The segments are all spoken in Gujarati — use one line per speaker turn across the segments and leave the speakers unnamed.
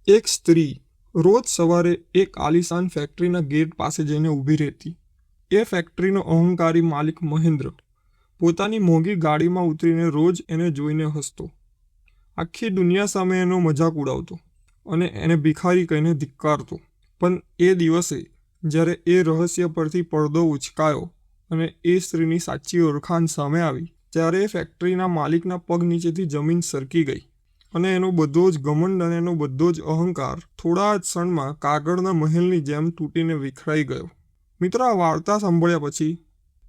એક સ્ત્રી રોજ સવારે એક આલીશાન ફેક્ટરીના ગેટ પાસે જઈને ઊભી રહેતી. એ ફેક્ટરીનો અહંકારી માલિક મહેન્દ્ર પોતાની મોંઘી ગાડીમાં ઉતરીને રોજ એને જોઈને હસતો. આખી દુનિયા સામે એનો મજાક ઉડાવતો અને એને ભિખારી કહીને ધિક્કારતો. પણ એ દિવસે જ્યારે એ રહસ્ય પરથી પડદો ઉચકાયો અને એ સ્ત્રીની સાચી ઓળખાણ સામે આવી, ત્યારે એ ફેક્ટરીના માલિકના પગ નીચેથી જમીન સરકી ગઈ અને એનો બધો જ ઘમંડ અને એનો બધો જ અહંકાર થોડા જ ક્ષણમાં કાગળના મહેલની જેમ તૂટીને વિખરાઈ ગયો. મિત્રો, આ વાર્તા સાંભળ્યા પછી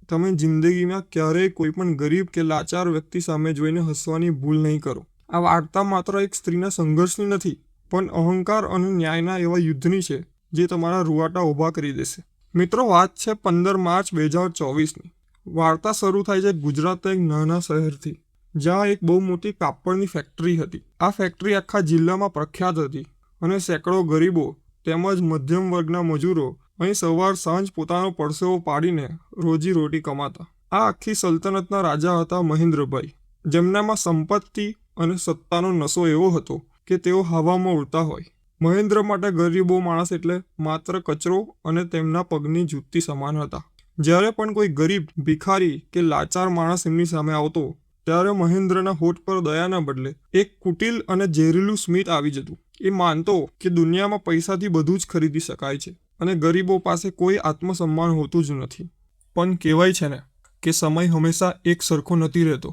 તમે જિંદગીમાં ક્યારેય કોઈ પણ ગરીબ કે લાચાર વ્યક્તિ સામે જોઈને હસવાની ભૂલ નહીં કરો. આ વાર્તા માત્ર એક સ્ત્રીના સંઘર્ષની નથી, પણ અહંકાર અને ન્યાયના એવા યુદ્ધની છે જે તમારા રૂવાટા ઊભા કરી દેશે. મિત્રો, વાત છે 15 માર્ચ 2024ની. વાર્તા શરૂ થાય છે ગુજરાતના એક નાના શહેરથી, જ્યાં એક બહુ મોટી કાપડની ફેક્ટરી હતી. આ ફેક્ટરી આખા જિલ્લામાં પ્રખ્યાત હતી અને સેંકડો ગરીબો તેમજ મધ્યમ વર્ગના મજૂરો અહીં સવાર સાંજ પોતાનો પરસેવો પાડીને રોજીરોટી કમાતા. આ આખી સલ્તનતના રાજા હતા મહેન્દ્રભાઈ, જેમનામાં સંપત્તિ અને સત્તાનો નશો એવો હતો કે તેઓ હવામાં ઉડતા હોય. મહેન્દ્ર માટે ગરીબો માણસ એટલે માત્ર કચરો અને તેમના પગની જૂતી સમાન હતા. જ્યારે પણ કોઈ ગરીબ, ભિખારી કે લાચાર માણસ એમની સામે આવતો, ત્યારે મહેન્દ્રના હોઠ પર દયાના બદલે એક કુટિલ અને ઝેરીલું સ્મિત આવી જતું. એ માનતો કે દુનિયામાં પૈસાથી બધું જ ખરીદી શકાય છે અને ગરીબો પાસે કોઈ આત્મસન્માન હોતું જ નથી. પણ કહેવાય છે ને કે સમય હંમેશા એક સરખો નથી રહેતો.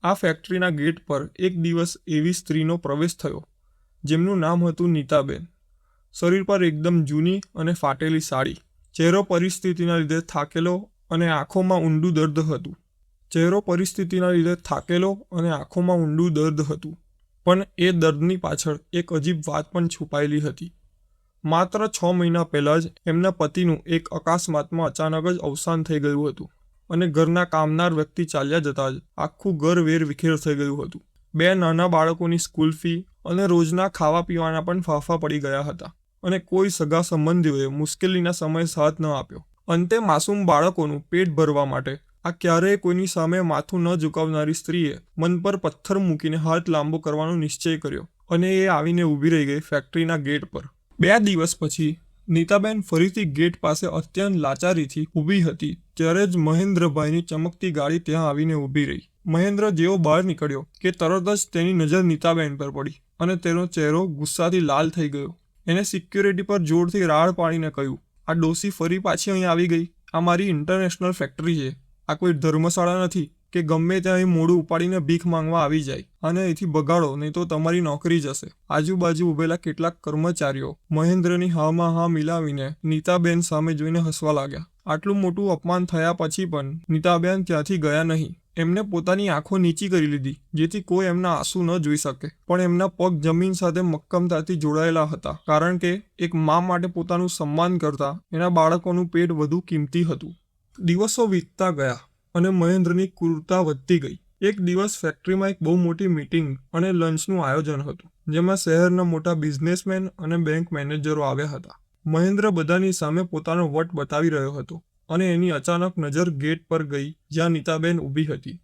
આ ફેક્ટરીના ગેટ પર એક દિવસ એવી સ્ત્રીનો પ્રવેશ થયો જેમનું નામ હતું નીતાબેન. શરીર પર એકદમ જૂની અને ફાટેલી સાડી, ચહેરો પરિસ્થિતિના લીધે થાકેલો અને આંખોમાં ઊંડું દર્દ હતું. પણ એ દર્દની પાછળ એક અજીબ વાત પણ છુપાયેલી હતી. માત્ર 6 મહિના પહેલાં જ એમના પતિનું એક અકસ્માતમાં અચાનક જ અવસાન થઈ ગયું હતું અને ઘરના કામદાર વ્યક્તિ ચાલ્યા જતાં જ આખું ઘર વેરવિખેર થઈ ગયું હતું. 2 નાના બાળકોની સ્કૂલ ફી અને રોજના ખાવા પીવાના પણ ફાંફા પડી ગયા હતા અને કોઈ સગા સંબંધીઓએ મુશ્કેલીના સમયે સાથ ન આપ્યો. અંતે માસૂમ બાળકોનું પેટ ભરવા માટે આ ક્યારેય કોઈની સામે માથું ન ઝુકાવનારી સ્ત્રીએ મન પર પથ્થર મૂકીને હાથ લાંબો કરવાનો નિશ્ચય કર્યો અને એ આવીને ઊભી રહી ગઈ ફેક્ટરીના ગેટ પર. 2 દિવસ પછી નીતાબેન ફરીથી ગેટ પાસે અત્યંત લાચારીથી ઊભી હતી ત્યારે જ મહેન્દ્રભાઈની ચમકતી ગાડી ત્યાં આવીને ઊભી રહી. મહેન્દ્ર જેવો બહાર નીકળ્યો કે તરત જ તેની નજર નીતાબેન પર પડી અને તેનો ચહેરો ગુસ્સાથી લાલ થઈ ગયો. એને સિક્યુરિટી પર જોરથી રાડ પાડીને કહ્યું, "આ ડોસી ફરી પાછી અહીં આવી ગઈ. આ મારી ઇન્ટરનેશનલ ફેક્ટરી છે. આ કોઈ ધર્મશાળા નથી કે ગમે ત્યાં અહીં મોઢું ઉપાડીને ભીખ માંગવા આવી જાય. અને અહીંથી ભગાડો નહીં તો તમારી નોકરી જશે." આજુબાજુ ઊભેલા કેટલાક કર્મચારીઓ મહેન્દ્રની હામાં હા મિલાવીને નીતાબેન સામે જોઈને હસવા લાગ્યા. આટલું મોટું અપમાન થયા પછી પણ નીતાબેન ત્યાંથી ગયા નહીં. એમને પોતાની આંખો નીચી કરી લીધી જેથી કોઈ એમના આંસુ ન જોઈ શકે. પણ એમના પગ જમીન સાથે મક્કમતાથી જોડાયેલા હતા, કારણ કે એક મા માટે પોતાનું સન્માન કરતાં એના બાળકોનું પેટ વધુ કિંમતી હતું. દિવસો વીતતા ગયા અને મહેન્દ્રની ક્રૂરતા વધતી ગઈ. એક દિવસ ફેક્ટરીમાં એક બહુ મોટી મીટિંગ અને લંચનું આયોજન હતું, જેમાં શહેરના મોટા બિઝનેસમેન અને બેંક મેનેજરો આવ્યા હતા. મહેન્દ્ર બધાની સામે પોતાનો વટ બતાવી રહ્યો હતો અને એની અચાનક નજર ગેટ પર ગઈ જ્યાં નીતાબેન ઊભી હતી.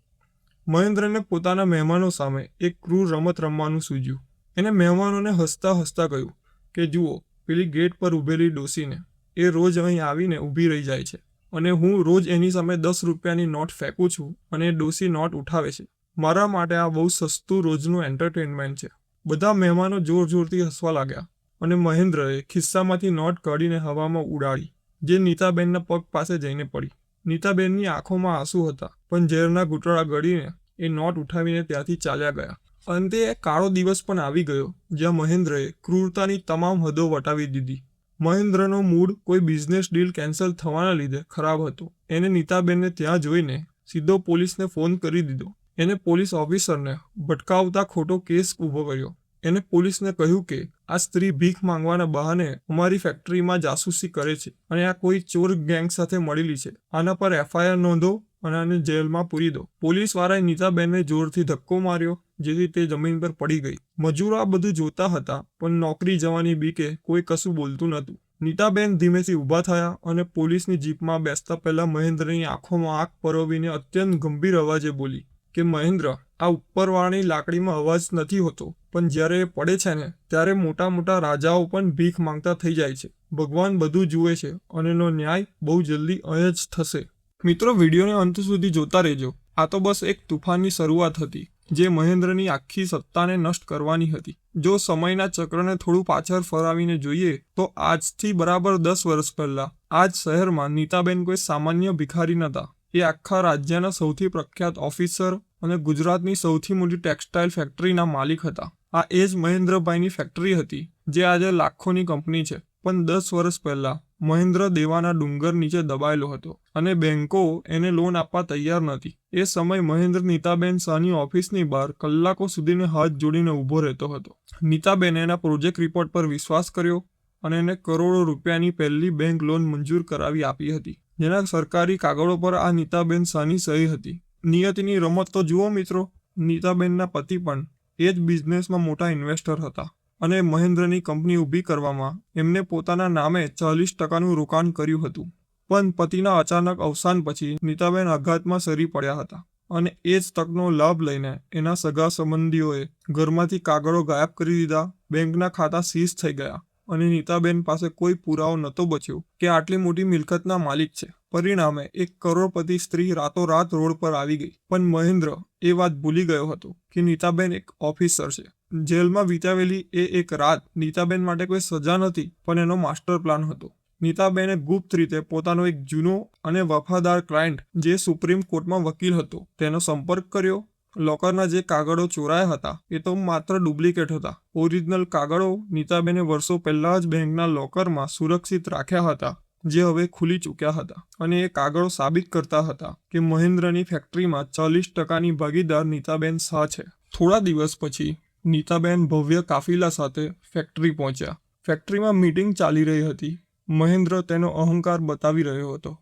મહેન્દ્રને પોતાના મહેમાનો સામે એક ક્રૂર રમત રમવાનું સૂઝ્યું. એને મહેમાનોને હસતા હસતા કહ્યું કે જુઓ, પેલી ગેટ પર ઊભેલી ડોસીને, એ રોજ અહીં આવીને ઊભી રહી જાય છે અને હું રોજ એની સામે 10 રૂપિયાની નોટ ફેંકું છું અને એ ડોસી નોટ ઉઠાવે છે. મારા માટે આ બહુ સસ્તું રોજનું એન્ટરટેનમેન્ટ છે. બધા મહેમાનો જોર જોરથી હસવા લાગ્યા અને મહેન્દ્રએ ખિસ્સામાંથી નોટ કાઢીને હવામાં ઉડાડી, જે નીતાબેનના પગ પાસે જઈને પડી. નીતાબેનની આંખોમાં આંસુ હતા, પણ ઝેરના ઘૂંટડા ગળીને એ નોટ ઉઠાવીને ત્યાંથી ચાલ્યા ગયા. અંતે એક કાળો દિવસ પણ આવી ગયો જ્યાં મહેન્દ્રએ ક્રૂરતાની તમામ હદો વટાવી દીધી. મહેન્દ્રનો મૂડ કોઈ બિઝનેસ ડીલ કેન્સલ થવાના લીધે ખરાબ હતો. એને નીતાબેનને ત્યાં જોઈને સીધો પોલીસને ફોન કરી દીધો. એને પોલીસ ઓફિસરને ભટકાવતા ખોટો કેસ ઊભો કર્યો. એને પોલીસને કહ્યું કે આ સ્ત્રી ભીખ માંગવાના બહાને અમારી ફેક્ટરીમાં જાસૂસી કરે છે અને આ કોઈ ચોર ગેંગ સાથે મળેલી છે. આના પર FIR નોંધો અને આને જેલમાં પૂરી દો. પોલીસવાળાએ નીતાબેનને જોરથી ધક્કો માર્યો જેથી તે જમીન પર પડી ગઈ. મજૂરો આ બધું જોતા હતા, પણ નોકરી જવાની બીકે કોઈ કશું બોલતું નહોતું. નીતાબેન ધીમેથી ઊભા થયા અને પોલીસની જીપમાં બેસતા પહેલા મહેન્દ્રની આંખોમાં આંખ પરોવીને અત્યંત ગંભીર અવાજે બોલી કે મહેન્દ્ર, આ ઉપરવાળાની લાકડીમાં અવાજ નથી હોતો, પણ જ્યારે એ પડે છે ને ત્યારે મોટા મોટા રાજાઓ પણ ભીખ માંગતા થઈ જાય છે. ભગવાન બધું જુએ છે અને એનો ન્યાય બહુ જલ્દી અહીં જ થશે. મિત્રો, વિડીયોને અંત સુધી જોતા રહેજો. આ તો બસ એક તુફાનની શરૂઆત હતી જે મહેન્દ્રની આખી સત્તાને નષ્ટ કરવાની હતી. જો સમયના ચક્રને થોડું પાછળ ફરાવીને જોઈએ તો આજથી બરાબર 10 વર્ષ પહેલા આ જ શહેરમાં નીતાબેન કોઈ સામાન્ય ભિખારી નહોતા. એ આખા રાજ્યના સૌથી પ્રખ્યાત ઓફિસર અને ગુજરાતની સૌથી મોટી ટેક્સટાઇલ ફેક્ટરીના માલિક હતા. આ એ જ મહેન્દ્રભાઈની ફેક્ટરી હતી જે આજે લાખોની કંપની છે. પણ 10 વર્ષ પહેલા મહેન્દ્ર દેવાના ડુંગર નીચે દબાયેલો હતો અને બેંકો એને લોન આપવા તૈયાર નહોતી. એ સમય મહેન્દ્ર નીતાબેન શાહની ઓફિસની બહાર કલાકો સુધીને હાથ જોડીને ઊભો રહેતો હતો. નીતાબેને એના પ્રોજેક્ટ રિપોર્ટ પર વિશ્વાસ કર્યો અને એને કરોડો રૂપિયાની પહેલી બેંક લોન મંજૂર કરાવી આપી હતી, જેના સરકારી કાગળો પર આ નીતાબેન શાહની સહી હતી. નિયતિની રમત તો જુઓ મિત્રો, નીતાબેનના પતિ પણ એ જ બિઝનેસમાં મોટા ઇન્વેસ્ટર હતા અને મહેન્દ્રની કંપની ઊભી કરવામાં એમને પોતાના નામે 40% રોકાણ કર્યું હતું. પણ પતિના અચાનક અવસાન પછી નીતાબેન આઘાતમાં સરી પડ્યા હતા અને એ જ તકનો લાભ લઈને એના સગા સંબંધીઓએ ઘરમાંથી કાગળો ગાયબ કરી દીધા, બેંકના ખાતા સીઝ થઈ ગયા અને નીતાબેન પાસે કોઈ પુરાવો નહોતો બચ્યો કે આટલી મોટી મિલકતના માલિક છે. પરિણામે એક કરોડપતિ સ્ત્રી રાતોરાત રોડ પર આવી ગઈ. પણ મહેન્દ્ર એ વાત ભૂલી ગયો હતો કે નીતાબેન એક ઓફિસર છે. જેલમાં વિતાવેલી એ એક રાત નીતાબેન માટે કોઈ સજા નથી, પણ એનો માસ્ટર પ્લાન હતો. નીતાબેને ગુપ્ત રીતે પોતાનો એક જૂનો અને વફાદાર ક્લાયન્ટ જે સુપ્રીમ કોર્ટમાં વકીલ હતો તેનો સંપર્ક કર્યો. લોકરના જે કાગળો ચોરાયા હતા એ તો માત્ર ડુપ્લિકેટ હતા. ઓરિજિનલ કાગળો નીતાબેને વર્ષો પહેલા જ બેંકના લોકરમાં સુરક્ષિત રાખ્યા હતા, જે હવે ખુલી ચૂક્યા હતા અને એ કાગળો સાબિત કરતા હતા કે મહેન્દ્રની ફેક્ટરીમાં 40%ની ભાગીદાર નીતાબેન શાહ છે. થોડા દિવસ પછી નીતાબેન ભવ્ય કાફિલા સાથે ફેક્ટરી પહોંચ્યા. ફેક્ટરીમાં મીટિંગ ચાલી રહી હતી. મહેન્દ્ર તેનો અહંકાર બતાવી રહ્યો હતો.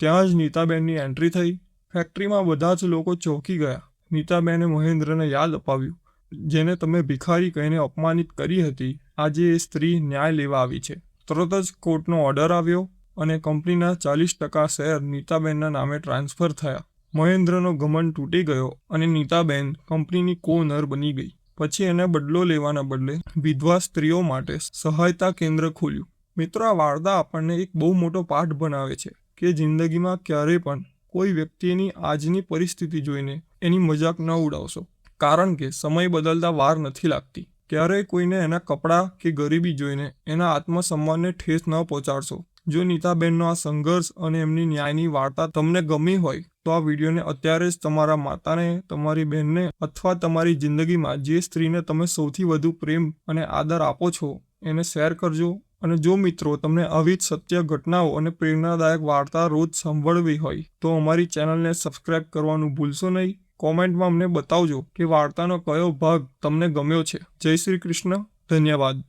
ત્યાં જ નીતાબેનની એન્ટ્રી થઈ. ફેક્ટરીમાં બધા જ લોકો ચોંકી ગયા. નીતાબેને મહેન્દ્રને યાદ અપાવ્યું, જેને તમે ભિખારી કહીને અપમાનિત કરી હતી, આજે એ સ્ત્રી ન્યાય લેવા આવી છે. તરત જ કોર્ટનો ઓર્ડર આવ્યો અને કંપનીના 40% શેર નીતાબેનના નામે ટ્રાન્સફર થયા. મહેન્દ્રનો ઘમંડ તૂટી ગયો અને નીતાબેન કંપનીની કો-ઓનર બની ગઈ. પછી એને બદલો લેવાના બદલે વિધવા સ્ત્રીઓ માટે સહાયતા કેન્દ્ર ખોલ્યું. મિત્રો, આ વાર્તા આપણને એક બહુ મોટો પાઠ ભણાવે છે કે જિંદગીમાં ક્યારેય પણ કોઈ વ્યક્તિની આજની પરિસ્થિતિ જોઈને એની મજાક ન ઉડાવશો, કારણ કે સમય બદલતા વાર નથી લાગતી. ક્યારેય કોઈને એના કપડાં કે ગરીબી જોઈને એના આત્મસન્માનને ઠેસ ન પહોંચાડશો. જો નીતાબેનનો આ સંઘર્ષ અને એમની ન્યાયની વાર્તા તમને ગમી હોય તો આ વિડીયોને અત્યારે જ તમારા માતાને, તમારી બહેનને અથવા તમારી જિંદગીમાં જે સ્ત્રીને તમે સૌથી વધુ પ્રેમ અને આદર આપો છો એને શેર કરજો. અને જો મિત્રો તમને આવી જ સત્ય ઘટનાઓ અને પ્રેરણાદાયક વાર્તા રોજ સાંભળવી હોય તો અમારી ચેનલને સબસ્ક્રાઇબ કરવાનું ભૂલશો નહીં. કોમેન્ટમાં અમને બતાવજો કે વાર્તાનો કયો ભાગ તમને ગમ્યો છે. જય શ્રી કૃષ્ણ. ધન્યવાદ.